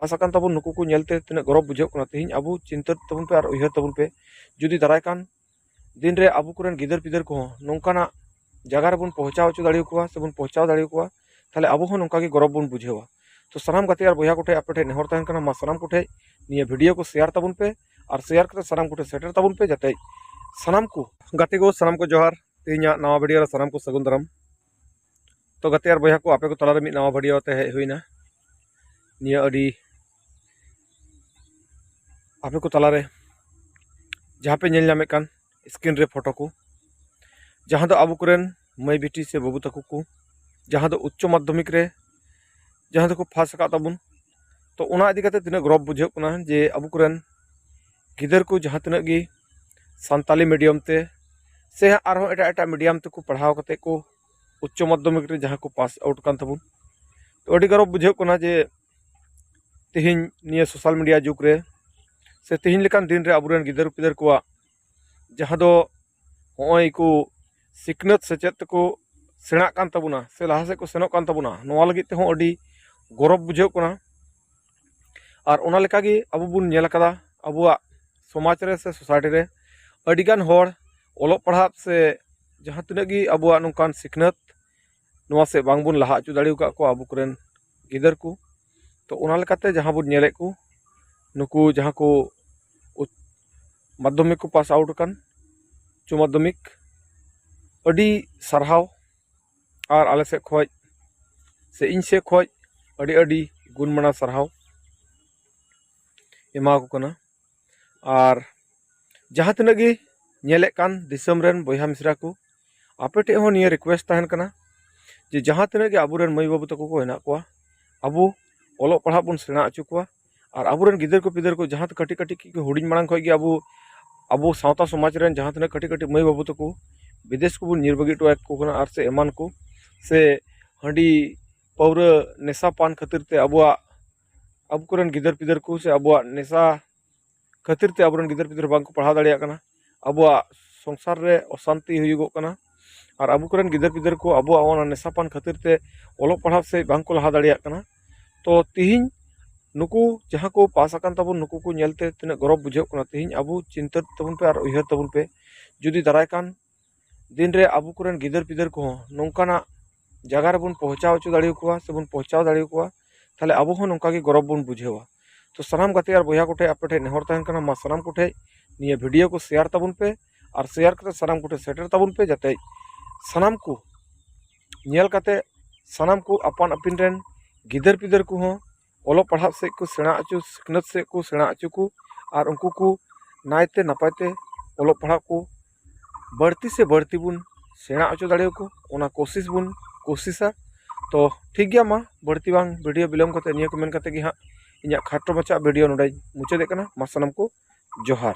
पास आकान ताबुन नुकु को नेलते तिना गौरव बुझाव कना तेहिं अबु चिंता ताबुन पे और उयहर ताबुन पे जुदी दाराय कान दिन रे अबु कुरेन गिदर पिदर को नोंकाना जगह रे बन पहुंचाव चो दाड़ी को से बन पहुंचाव दाड़ी को ताले अबु हो नोंका गे गौरव बन बुझेवा। तो सानाम गाते बया कोठे आपे नेहर तहन कना मा सानाम कोठे निया वीडियो को शेयर ताबुन पे और शेयर करते सानाम कोठे सेटर ताबुन पे जाते सानाम को गाते को सानाम को जोहार तेहिं नवा वीडियो रे सानाम को सगुन दाराम। तो गाते बया को आपे को तला रे मिद नवा वीडियो ते हेज हुइना निया अडी आपे को तला रे जहाँ पे नेल नामे कान स्क्रीन रे फोटो को जहाँ दो अबु कुरेन माई बेटी से बाबू तको को जहाँ दो उच्च माध्यमिक रे जहाँ दो को फास का ताबुन। तो उना इदी काते तिना गौरव बुझाव कना जे अबु कुरेन गिदर को जहाँ तिना गी सानताली मीडियम ते से आरो एटा एटा मीडियम ते को पढ़ाव कते को उच्च माध्यमिक रे जहाँ को पास आउट कान ताबुन। तो अडी गौरव बुझाव कना जे तेहिं निया सोशल मीडिया जुग रे से तेहिं लेकान दिन रे अबुरेन गिदर पिदर को जहाँ दो होय को सिकनत सेचेत को सेणा कान ताबुना से लहा से को सेनोक कान ताबुना नोवा लगित ते हो अडी गौरव बुझाव कना। और ओना लेका गे अबु बुन नेल कदा अबुआ समाज रे से सोसाइटी रे अडिगान होड़ ओलोग पढ़ा से जहाँ तिना गी अबुआ नोंकान सिकनत नोवा से बांग बुन लहा अचु दाड़ी का को अबु कुरेन गिदर को। तो ओना लेकाते जहाँ बुन नेले को नुकु जहाँ को माध्यमिक को पास आउट कान उच्च माध्यमिक अडी सारहाव और आले से खोज से इन से खोज अडी अडी गुणमाना सारहाव एमा को कना। और जहाँ तिना गे नेले कान दिसम रेन बयहा मिश्रा को आपे टे हो निया रिक्वेस्ट तहन कना जे जहाँ तिना गे अबुरेन माई बाबू तको को हेना को अबु ओलोग पढ़ा बन सेणा अचु को और अबुरेन गिदर को पिदर को जहाँ कटी कटी की हुडिंग मांग खय गे अबु सावता समाज रेन जहाँ तिना कटी कटी माई बाबू तको विदेश को बन निर्बगी टोया को कना और से एमान को से हंडी पौरा नेशा पान खातिर ते अबु कुरेन गिदर पिदर को से अबुआ नेशा खातिर ते अबुरेन गिदर पिदर बांग को पढ़ा दाड़िया कना अबुआ संसार रे अशांति हुयुगो कना। और अबु कुरेन गिदर पिदर को अबुआ ओना नेशा पान खातिर ते ओलोग पढ़ा से बांग को लहा दाड़िया कना। तो तिहिं नुकु जहाँ को पास आकान ताबुन नुकु को नेलते तिना गौरव बुझाव कना तिहिं अबु चिंता ताबुन पे और उयहर ताबुन पे जुदी दाराय कान दिन रे अबु कुरेन गिदर पिदर को नोंकाना जगह रे बन पहुंचाव चो दाड़ी को से बन पहुंचाव दाड़ी को ताले अबु हो नोंका गे गौरव बन बुझेवा। तो सानाम गाते बया कोठे आपे नेहर तहन कना मा सानाम कोठे निया वीडियो को शेयर ताबुन पे और शेयर करते सानाम कोठे सेटर ताबुन पे जाते सानाम को नेल काते सानाम को अपान अपिन रेन गिदर पिदर को हो ओलोग पढ़ा से को सेणा अचु सिकनत से को सेणा अचु को और उनको को नायते नपायते ओलोग पढ़ा को बढ़ती से बढ़ती बुन सेणा अचु दाड़े को ओना कोशिश बुन कोशिशा। तो ठीक गया मा बढ़ती बांग वीडियो बिलम करते निया को मेन करते कि हाँ इन्या खाटो मचा वीडियो नोडे मुचादे कना मा सानाम को जोहार।